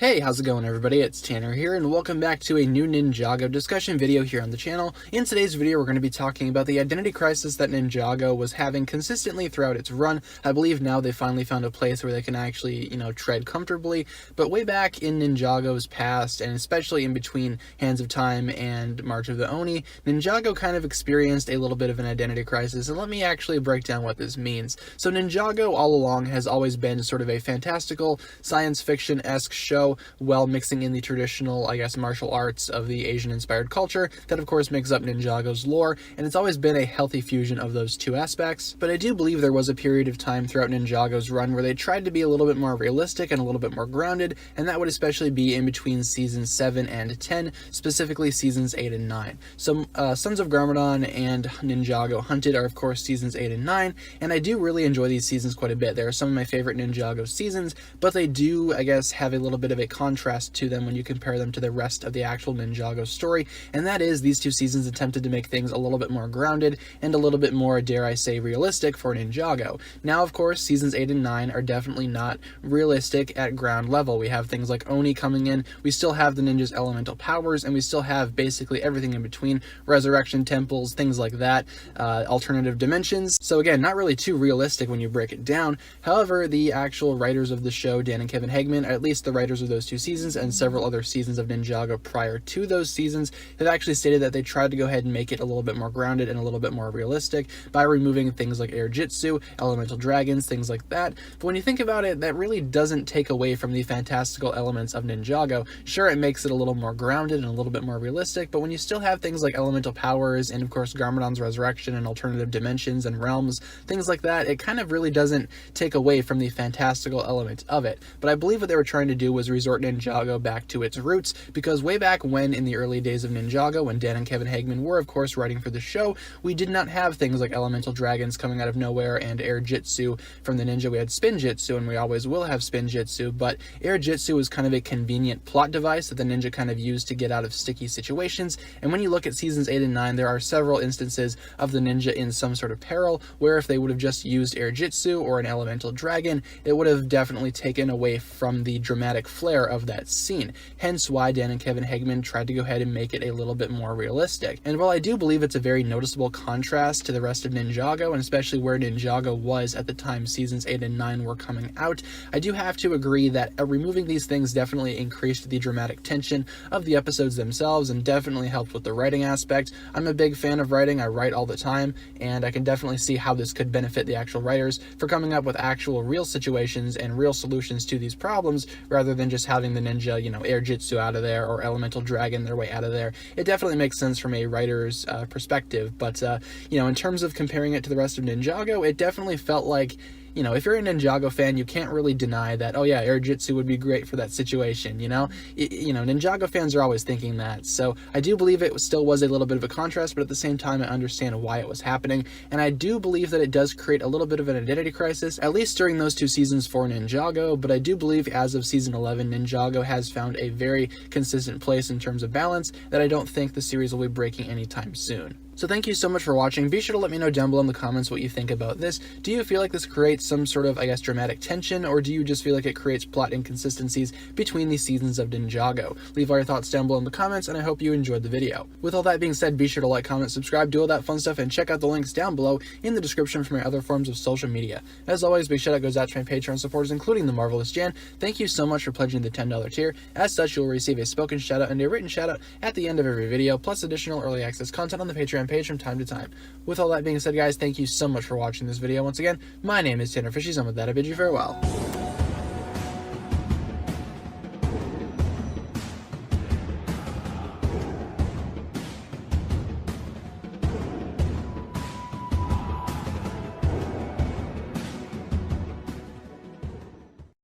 Hey, how's it going everybody? It's Tanner here, and welcome back to a new Ninjago discussion video here on the channel. In today's video, we're going to be talking about the identity crisis that Ninjago was having consistently throughout its run. I believe now they finally found a place where they can actually, tread comfortably, but way back in Ninjago's past, and especially in between Hands of Time and March of the Oni, Ninjago kind of experienced a little bit of an identity crisis, and let me actually break down what this means. So Ninjago all along has always been sort of a fantastical, science fiction-esque show, while mixing in the traditional, martial arts of the Asian-inspired culture that of course makes up Ninjago's lore, and it's always been a healthy fusion of those two aspects. But I do believe there was a period of time throughout Ninjago's run where they tried to be a little bit more realistic and a little bit more grounded, and that would especially be in between seasons 7 and 10, specifically seasons 8 and 9. So Sons of Garmadon and Ninjago Hunted are of course seasons 8 and 9, and I do really enjoy these seasons quite a bit. They are some of my favorite Ninjago seasons, but they do, have a little bit of a contrast to them when you compare them to the rest of the actual Ninjago story, and that is these two seasons attempted to make things a little bit more grounded and a little bit more, dare I say, realistic for Ninjago. Now, of course, seasons 8 and 9 are definitely not realistic at ground level. We have things like Oni coming in, we still have the ninja's elemental powers, and we still have basically everything in between, resurrection temples, things like that, alternative dimensions. So again, not really too realistic when you break it down. However, the actual writers of the show, Dan and Kevin Hageman, or at least the writers of those two seasons and several other seasons of Ninjago prior to those seasons, have actually stated that they tried to go ahead and make it a little bit more grounded and a little bit more realistic by removing things like air jitsu, elemental dragons, things like that. But when you think about it, that really doesn't take away from the fantastical elements of Ninjago. Sure, it makes it a little more grounded and a little bit more realistic, but when you still have things like elemental powers and of course Garmadon's resurrection and alternative dimensions and realms, things like that, it kind of really doesn't take away from the fantastical element of it. But I believe what they were trying to do was resort Ninjago back to its roots, because way back when, in the early days of Ninjago, when Dan and Kevin Hageman were of course writing for the show, we did not have things like elemental dragons coming out of nowhere and air jitsu from the ninja. We had spin jitsu, and we always will have spin jitsu, but air jitsu was kind of a convenient plot device that the ninja kind of used to get out of sticky situations. And when you look at seasons 8 and 9, there are several instances of the ninja in some sort of peril, where if they would have just used air jitsu or an elemental dragon, it would have definitely taken away from the dramatic flair of that scene. Hence why Dan and Kevin Hageman tried to go ahead and make it a little bit more realistic. And while I do believe it's a very noticeable contrast to the rest of Ninjago, and especially where Ninjago was at the time seasons 8 and 9 were coming out, I do have to agree that removing these things definitely increased the dramatic tension of the episodes themselves and definitely helped with the writing aspect. I'm a big fan of writing, I write all the time, and I can definitely see how this could benefit the actual writers for coming up with actual real situations and real solutions to these problems, rather than just having the ninja, air jitsu out of there or elemental dragon their way out of there. It definitely makes sense from a writer's perspective, but in terms of comparing it to the rest of Ninjago, it definitely felt like, if you're a Ninjago fan, you can't really deny that, oh yeah, air jitsu would be great for that situation, Ninjago fans are always thinking that. So I do believe it still was a little bit of a contrast, but at the same time I understand why it was happening, and I do believe that it does create a little bit of an identity crisis, at least during those two seasons for Ninjago. But I do believe as of season 11, Ninjago has found a very consistent place in terms of balance that I don't think the series will be breaking anytime soon. So thank you so much for watching. Be sure to let me know down below in the comments what you think about this. Do you feel like this creates some sort of, dramatic tension, or do you just feel like it creates plot inconsistencies between the seasons of Ninjago? Leave all your thoughts down below in the comments, and I hope you enjoyed the video. With all that being said, be sure to like, comment, subscribe, do all that fun stuff, and check out the links down below in the description for my other forms of social media. As always, big shout out goes out to my Patreon supporters, including the Marvelous Jan. Thank you so much for pledging the $10 tier. As such, you'll receive a spoken shout out and a written shout out at the end of every video, plus additional early access content on the Patreon page from time to time. With all that being said, guys, thank you so much for watching this video. Once again, my name is TannerFishies, and with that I bid you farewell.